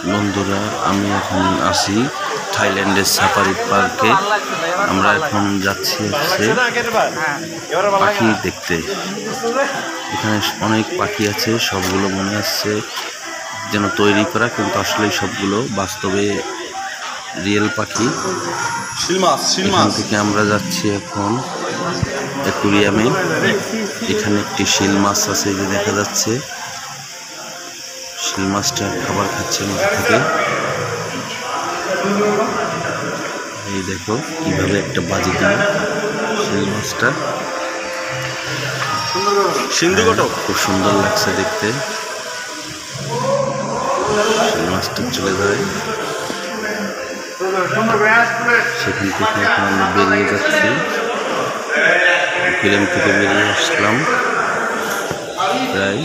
বন্ধুরা, আমি এখন আছি থাইল্যান্ডের সাফারি পার্কে। আমরা এখন যাচ্ছি পাখি দেখতে। এখানে অনেক পাখি আছে, সবগুলো মনে হচ্ছে যেন তৈরি করা, কিন্তু আসলে সবগুলো বাস্তবে রিয়েল পাখি। এখান থেকে আমরা যাচ্ছি এখন অ্যাকুরিয়ামে। এখানে একটি শিল মাছ আছে, যে দেখা যাচ্ছে শিল মাছটা খাবার খাচ্ছে মাছ থেকে। এই দেখো কিভাবে একটা বাজি দিল শিল মাছটা, খুব সুন্দর লাগছে দেখতে। শিল মাছটা চলে যায়, সেখান থেকে এখন আমরা বেরিয়ে যাচ্ছি। অ্যাকুরিয়াম থেকে বেরিয়ে আসলাম প্রায়